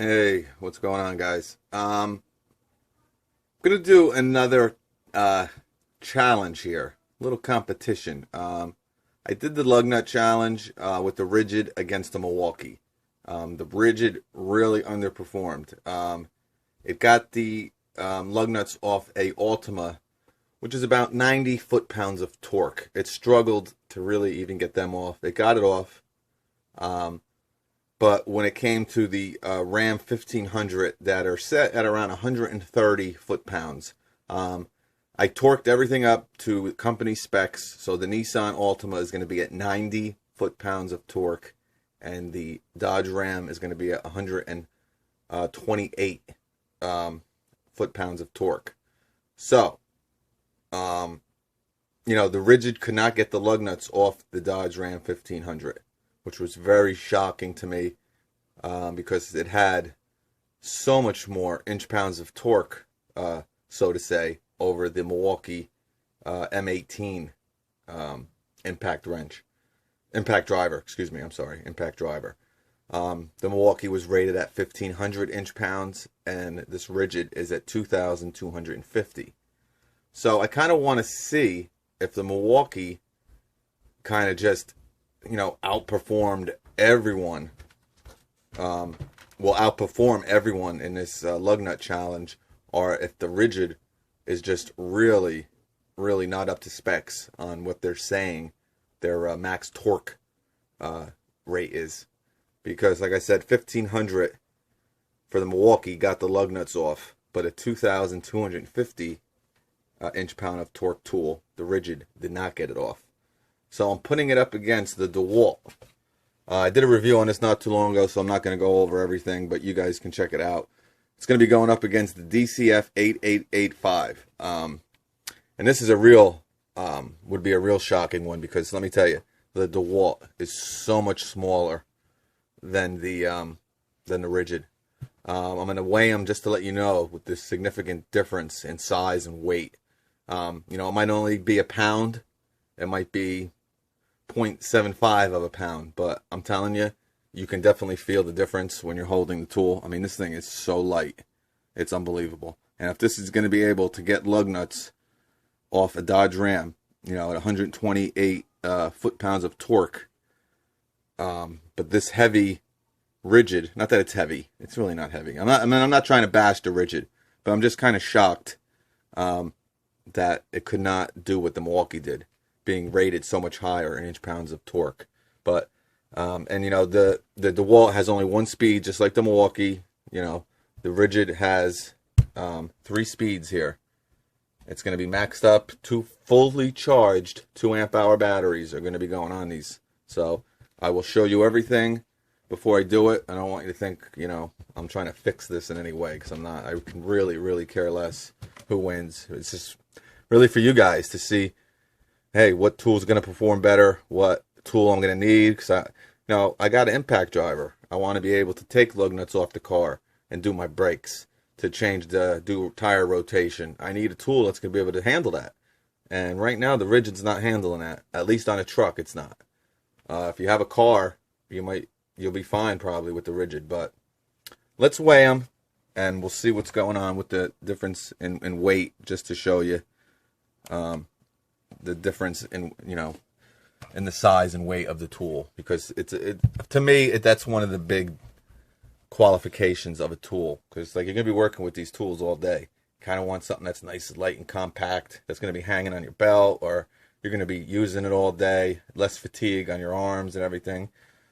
Hey, what's going on, guys? Gonna do another challenge here, a little competition. I did the Lug Nut challenge with the RIDGID against the MILWAUKEE. The RIDGID really underperformed. It got the lug nuts off a Ultima, which is about 90 foot-pounds of torque. It struggled to really even get them off. It got it off. But when it came to the Ram 1500 that are set at around 130 foot-pounds, I torqued everything up to company specs. So the Nissan Altima is going to be at 90 foot-pounds of torque, and the Dodge Ram is going to be at 128 foot-pounds of torque. So, the RIDGID could not get the lug nuts off the Dodge Ram 1500. Which was very shocking to me because it had so much more inch-pounds of torque, so to say, over the MILWAUKEE M18 impact driver. The MILWAUKEE was rated at 1,500 inch-pounds, and this RIDGID is at 2,250. So I kind of want to see if the MILWAUKEE kind of just outperformed everyone, will outperform everyone in this lug nut challenge, or if the RIDGID is just really, really not up to specs on what they're saying their max torque rate is. Because, like I said, 1,500 for the MILWAUKEE got the lug nuts off, but a 2,250 inch-pound of torque tool, the RIDGID, did not get it off. So I'm putting it up against the DEWALT. I did a review on this not too long ago, so I'm not going to go over everything, but you guys can check it out. It's going to be going up against the DCF885. And this is would be a real shocking one, because let me tell you, the DEWALT is so much smaller than the RIDGID. I'm going to weigh them just to let you know with this significant difference in size and weight. It might only be a pound. It might be 0.75 of a pound, but I'm telling you, you can definitely feel the difference when you're holding the tool. I mean, this thing is so light. It's unbelievable. And if this is going to be able to get lug nuts off a Dodge Ram, at 128 foot-pounds of torque, but this heavy RIDGID, not that it's heavy, it's really not heavy. I'm not trying to bash the RIDGID, but I'm just kind of shocked that it could not do what the MILWAUKEE did, being rated so much higher in inch-pounds of torque. But the DEWALT has only one speed, just like the MILWAUKEE. The RIDGID has 3 speeds here. It's going to be maxed up. 2 fully charged 2 amp hour batteries are going to be going on these. So I will show you everything before I do it. I don't want you to think I'm trying to fix this in any way, because I'm not. I can really care less who wins. It's just really for you guys to see, hey, what tool is going to perform better, what tool I'm going to need, because I got an impact driver. I want to be able to take lug nuts off the car and do my brakes, to do tire rotation. I need a tool that's going to be able to handle that. And right now, the RIDGID's not handling that. At least on a truck, it's not. If you have a car, you'll be fine probably with the RIDGID. But let's weigh them, and we'll see what's going on with the difference in weight, just to show you the difference in in the size and weight of the tool, because to me that's one of the big qualifications of a tool, because you're gonna be working with these tools all day. Kind of want something that's nice, light, and compact, that's gonna be hanging on your belt, or you're gonna be using it all day, less fatigue on your arms and everything.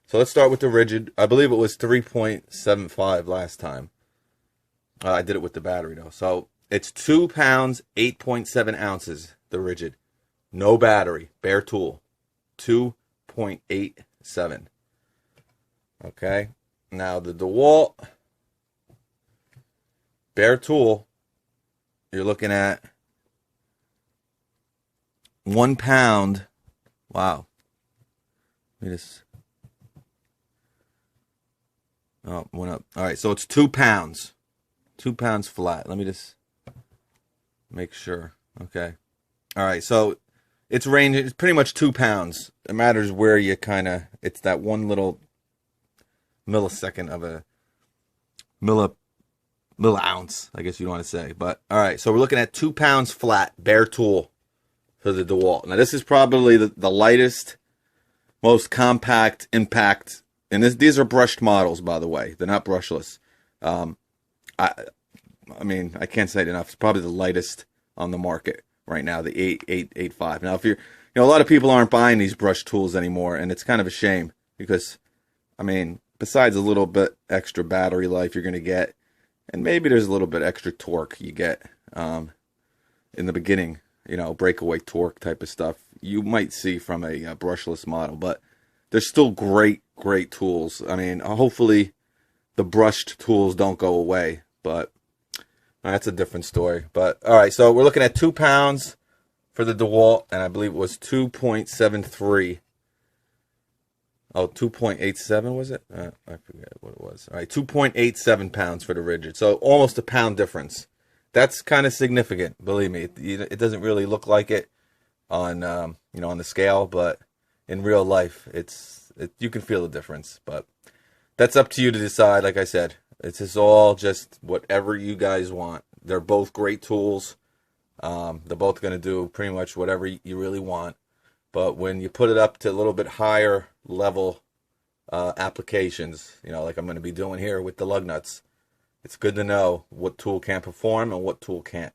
So let's start with the RIDGID. I believe it was 3.75 last time. I did it with the battery though. So it's 2 pounds 8.7 ounces, the RIDGID. No battery, bare tool, 2.87. Okay, now the DEWALT, bare tool, you're looking at 1 pound. Wow. Let me just. Oh, went up. All right, so it's 2 pounds. 2 pounds flat. Let me just make sure. Okay. All right, so it's pretty much 2 pounds. It matters where you it's that one little millisecond of a milliounce, I guess you want to say. But all right, so we're looking at 2 pounds flat, bare tool for the DEWALT. Now this is probably the lightest, most compact impact, and these are brushed models, by the way. They're not brushless. I mean, I can't say it enough. It's probably the lightest on the market right now, the 8885. Now, if you're, a lot of people aren't buying these brush tools anymore, and it's kind of a shame because, I mean, besides a little bit extra battery life you're going to get, and maybe there's a little bit extra torque you get in the beginning, breakaway torque type of stuff you might see from a brushless model, but they're still great tools. I mean, hopefully the brushed tools don't go away, but that's a different story. But all right, so we're looking at 2 pounds for the DEWALT, and I believe it was 2.73. Oh, 2.87 was it? I forget what it was. All right, 2.87 pounds for the RIDGID. So almost a pound difference. That's kind of significant, believe me. It doesn't really look like it on on the scale, but in real life, you can feel the difference. But that's up to you to decide. Like I said, it's just all just whatever you guys want. They're both great tools. They're both going to do pretty much whatever you really want. But when you put it up to a little bit higher level applications, like I'm going to be doing here with the lug nuts, it's good to know what tool can perform and what tool can't.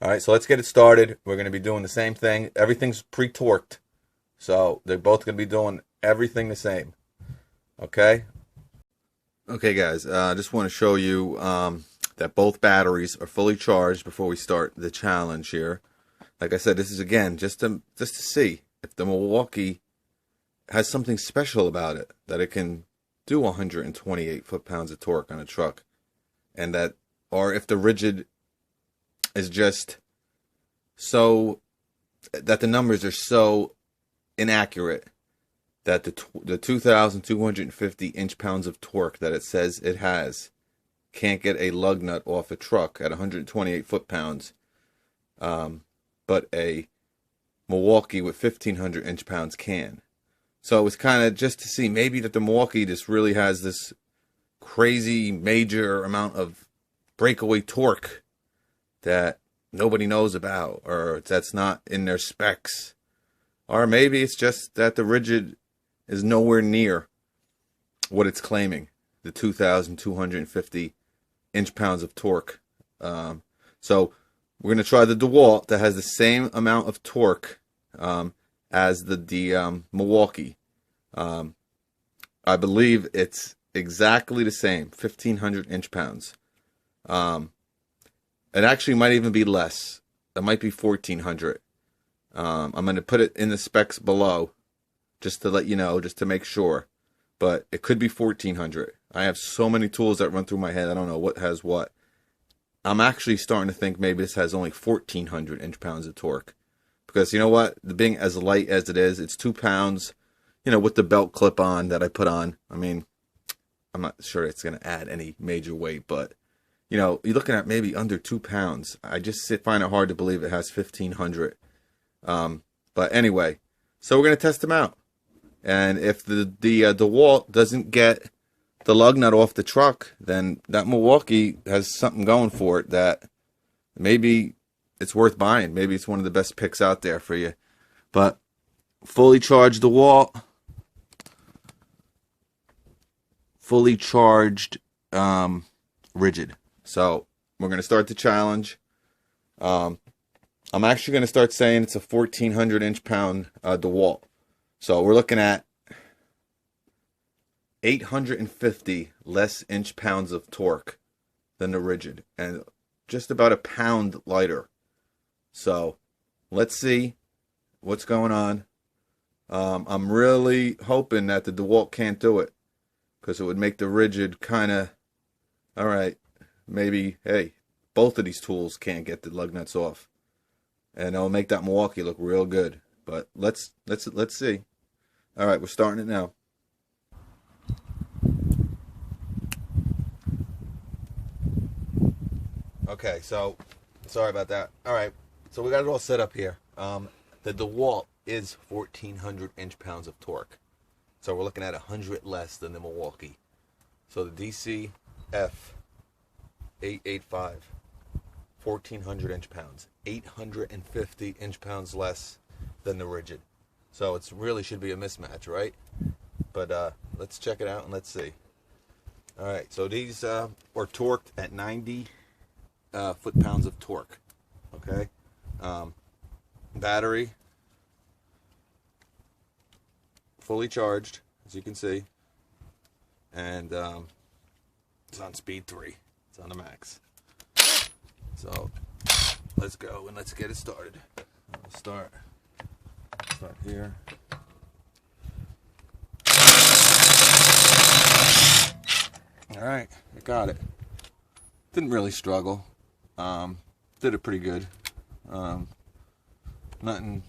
All right, so let's get it started. We're going to be doing the same thing. Everything's pre-torqued, so they're both going to be doing everything the same. Okay? Okay, guys, I just want to show you that both batteries are fully charged before we start the challenge here. Like I said, this is, again, just to see if the Milwaukee has something special about it, that it can do 128 foot-pounds of torque on a truck, and that, or if the RIDGID is just so, that the numbers are so inaccurate that the 2,250 inch-pounds of torque that it says it has can't get a lug nut off a truck at 128 foot-pounds, but a Milwaukee with 1,500 inch-pounds can. So it was kind of just to see maybe that the Milwaukee just really has this crazy major amount of breakaway torque that nobody knows about, or that's not in their specs. Or maybe it's just that the RIDGID is nowhere near what it's claiming, the 2,250 inch-pounds of torque. So we're going to try the DEWALT that has the same amount of torque as the Milwaukee. I believe it's exactly the same, 1,500 inch-pounds. It actually might even be less. It might be 1,400. I'm going to put it in the specs below just to let you know, just to make sure. But it could be 1,400. I have so many tools that run through my head, I don't know what has what. I'm actually starting to think maybe this has only 1,400 inch-pounds of torque. Because you know what? The being as light as it is, it's 2 pounds, with the belt clip on that I put on. I mean, I'm not sure it's going to add any major weight, but, you're looking at maybe under 2 pounds. I just find it hard to believe it has 1,500. But anyway, so we're going to test them out. And if the DEWALT doesn't get the lug nut off the truck, then that Milwaukee has something going for it that maybe it's worth buying. Maybe it's one of the best picks out there for you. But fully charged DEWALT, fully charged RIDGID. So we're going to start the challenge. I'm actually going to start saying it's a 1,400 inch-pound DEWALT. So we're looking at 850 less inch-pounds of torque than the RIDGID, and just about a pound lighter. So let's see what's going on. I'm really hoping that the DEWALT can't do it, because it would make the RIDGID kind of, all right, maybe, hey, both of these tools can't get the lug nuts off, and it'll make that Milwaukee look real good. But let's see. All right, we're starting it now. Okay, so sorry about that. All right, so we got it all set up here. The DEWALT is 1,400 inch-pounds of torque, so we're looking at 100 less than the Milwaukee. So the DCF885, 1400 inch-pounds, 850 inch-pounds less than the rigid. So it really should be a mismatch, right? But let's check it out and let's see. All right, so these are torqued at 90 foot-pounds of torque. Okay, battery fully charged, as you can see, and it's on speed 3. It's on the max. So let's go and let's get it started. I'll start here. All right, I got it. Didn't really struggle. Did it pretty good. Nothing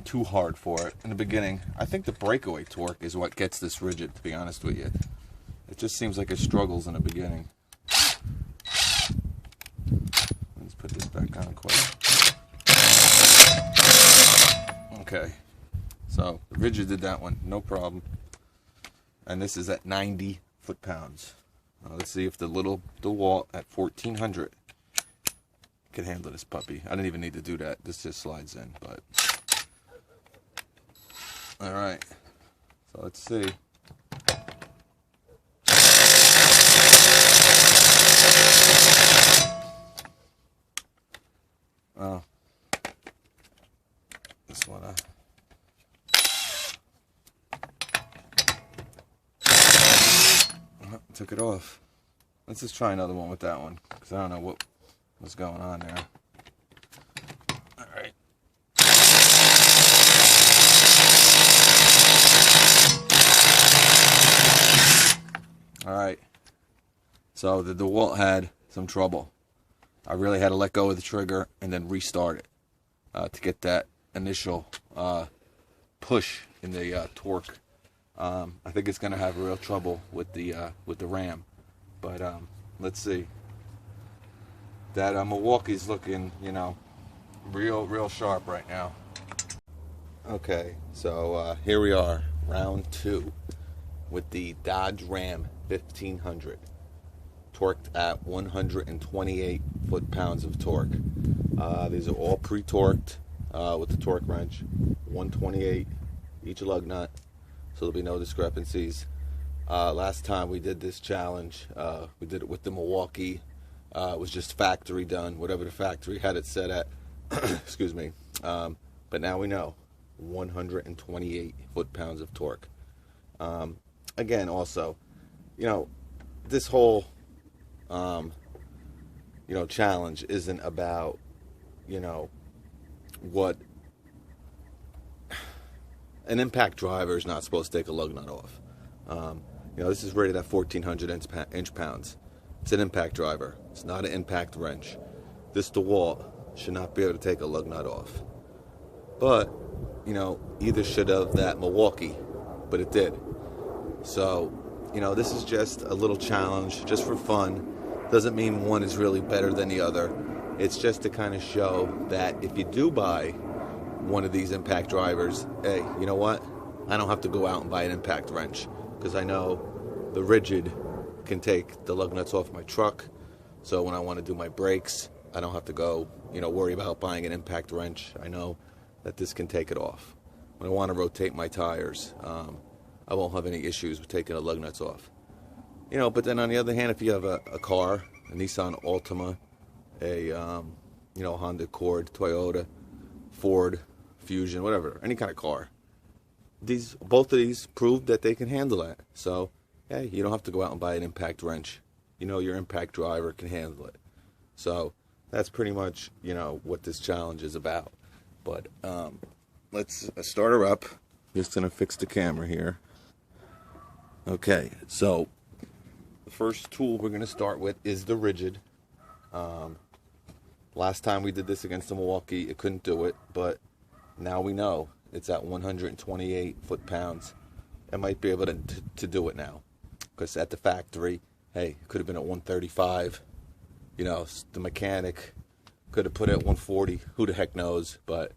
too hard for it in the beginning. I think the breakaway torque is what gets this rigid, to be honest with you. It just seems like it struggles in the beginning. Let's put this back on quick. Okay, so the rigid did that one, no problem. And this is at 90 foot-pounds. Let's see if the little DEWALT at 1400 can handle this puppy. I didn't even need to do that. This just slides in, but all right. So let's see. Oh, this one. Took it off. Let's just try another one with that one, because I don't know what was going on there. Alright. Alright. So the DEWALT had some trouble. I really had to let go of the trigger and then restart it to get that initial push in the torque. I think it's going to have real trouble with the RAM, but let's see. That Milwaukee's looking, you know, real sharp right now. Okay, so here we are, round 2 with the Dodge Ram 1500, torqued at 128 foot-pounds of torque. These are all pre-torqued with the torque wrench, 128 each lug nut. So there'll be no discrepancies. Last time we did this challenge, we did it with the Milwaukee. It was just factory done, whatever the factory had it set at. Excuse me. But now we know 128 foot-pounds of torque. Again, also, you know, this whole challenge isn't about, what an impact driver is not supposed to take a lug nut off. This is rated at 1,400 inch-pounds. It's an impact driver. It's not an impact wrench. This DEWALT should not be able to take a lug nut off. But, either should have that Milwaukee, but it did. So, this is just a little challenge, just for fun. Doesn't mean one is really better than the other. It's just to kind of show that if you do buy one of these impact drivers, hey, you know what? I don't have to go out and buy an impact wrench, because I know the RIDGID can take the lug nuts off my truck. So when I want to do my brakes, I don't have to go, worry about buying an impact wrench. I know that this can take it off. When I want to rotate my tires, I won't have any issues with taking the lug nuts off. But then on the other hand, if you have a car, a Nissan Altima, a Honda Accord, Toyota, Ford, Fusion, whatever, any kind of car, both of these prove that they can handle that. So, hey, you don't have to go out and buy an impact wrench. Your impact driver can handle it. So that's pretty much, what this challenge is about. But let's start her up. Just gonna fix the camera here. Okay, so the first tool we're gonna start with is the RIDGID. Last time we did this against the Milwaukee, it couldn't do it, but now we know it's at 128 foot-pounds. It might be able to do it now, because at the factory, hey, it could have been at 135. The mechanic could have put it at 140. Who the heck knows? But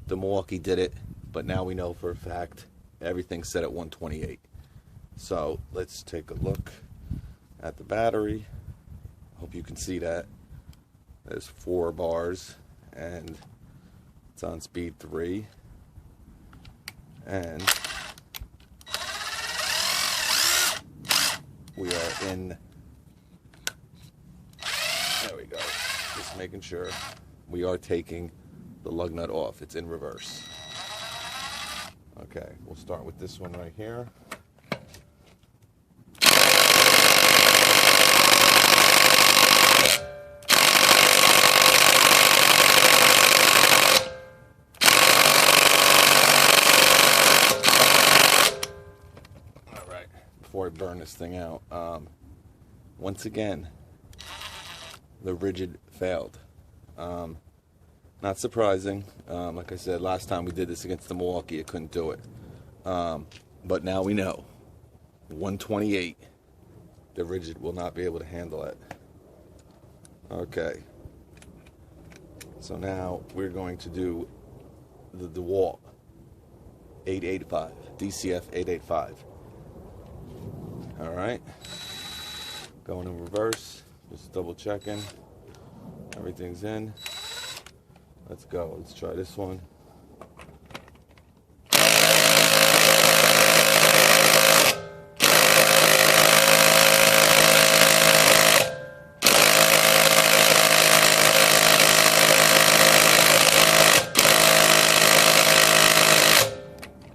the Milwaukee did it. But now we know for a fact everything's set at 128. So let's take a look at the battery. Hope you can see that. There's 4 bars, and it's on speed 3. And we are in, there we go, just making sure we are taking the lug nut off. It's in reverse. Okay, we'll start with this one right here. Before I burn this thing out, once again, the rigid failed. Not surprising. Like I said, last time we did this against the Milwaukee, it couldn't do it. But now we know, 128, the rigid will not be able to handle it. Okay. So now we're going to do the DEWALT 885, DCF885. Alright, going in reverse, just double checking, everything's in. Let's go, let's try this one.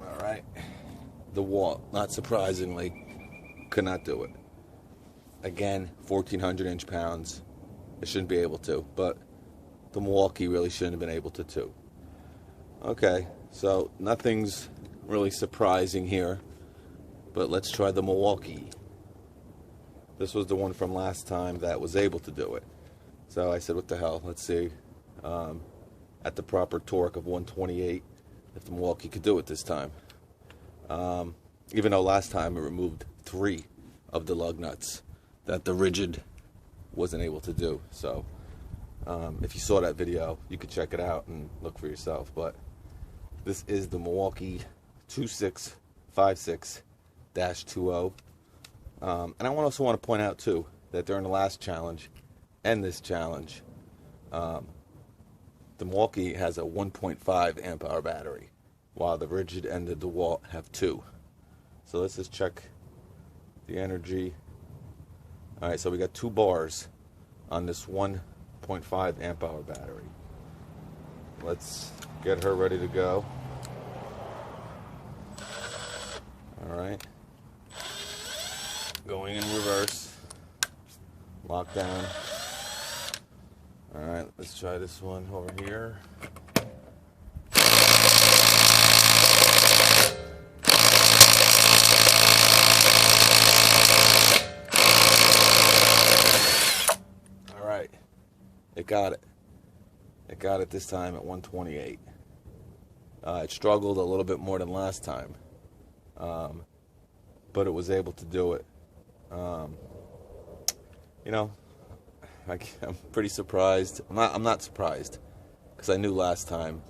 Alright, DEWALT, not surprisingly, could not do it. Again, 1,400 inch-pounds. It shouldn't be able to, but the Milwaukee really shouldn't have been able to too. Okay, so nothing's really surprising here, but let's try the Milwaukee. This was the one from last time that was able to do it. So I said, what the hell, let's see, at the proper torque of 128, if the Milwaukee could do it this time. Even though last time it removed 3 of the lug nuts that the rigid wasn't able to do. So if you saw that video, you could check it out and look for yourself. But this is the Milwaukee 2656-20. And I also want to point out too that during the last challenge and this challenge, the Milwaukee has a 1.5 amp hour battery, while the rigid and the DEWALT have 2. So let's just check the energy. Alright, so we got 2 bars on this 1.5 amp hour battery. Let's get her ready to go. Alright, going in reverse, lock down. Alright, let's try this one over here. It got it. It got it this time at 128. It struggled a little bit more than last time, but it was able to do it. You know, I'm pretty surprised. I'm not surprised, because I knew last time,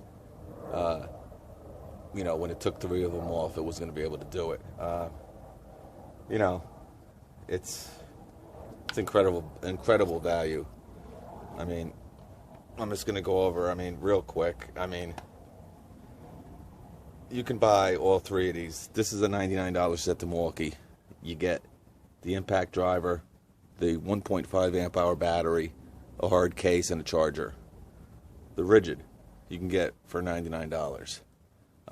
you know, when it took 3 of them off, it was going to be able to do it. You know, it's incredible value. I mean, I'm just going to go over, real quick. You can buy all 3 of these. This is a $99 set to Milwaukee. You get the impact driver, the 1.5 amp hour battery, a hard case, and a charger. The rigid you can get for $99.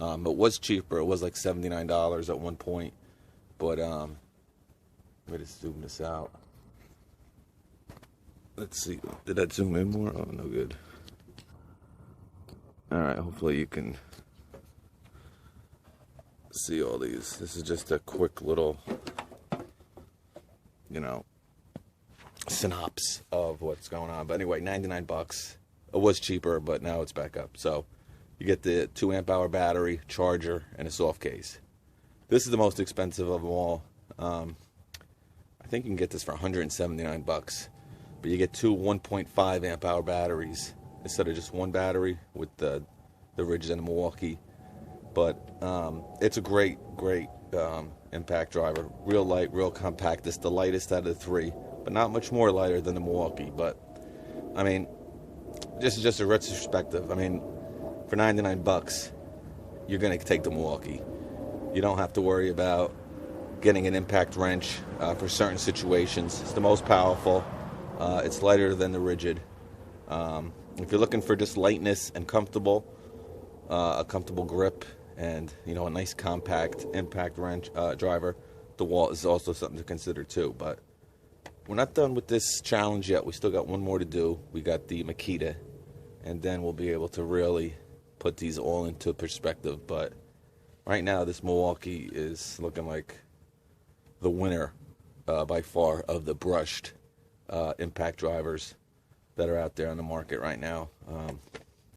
It was cheaper. It was like $79 at one point. But let me just zoom this out. Let's see. Did that zoom in more? Oh, no good. Alright, hopefully you can see all these. This is just a quick little, you know, synopsis of what's going on. But anyway, 99 bucks. It was cheaper, but now it's back up. So you get the 2 amp hour battery, charger, and a soft case. This is the most expensive of them all. I think you can get this for 179 bucks. But you get 2 1.5 amp hour batteries instead of just 1 battery with the RIDGID and the Milwaukee. But it's a great impact driver. Real light, real compact. It's the lightest out of the 3 but not much more lighter than the Milwaukee. But I mean, this is just a retrospective. I mean, for 99 bucks, you're gonna take the Milwaukee. You don't have to worry about getting an impact wrench for certain situations. It's the most powerful. It's lighter than the RIDGID. If you're looking for just lightness and a comfortable grip, and a nice compact impact wrench driver, DEWALT is also something to consider too. But we're not done with this challenge yet. We still got one more to do. We got the Makita, and then we'll be able to really put these all into perspective. But right now, this Milwaukee is looking like the winner by far of the brushed impact drivers that are out there on the market right now.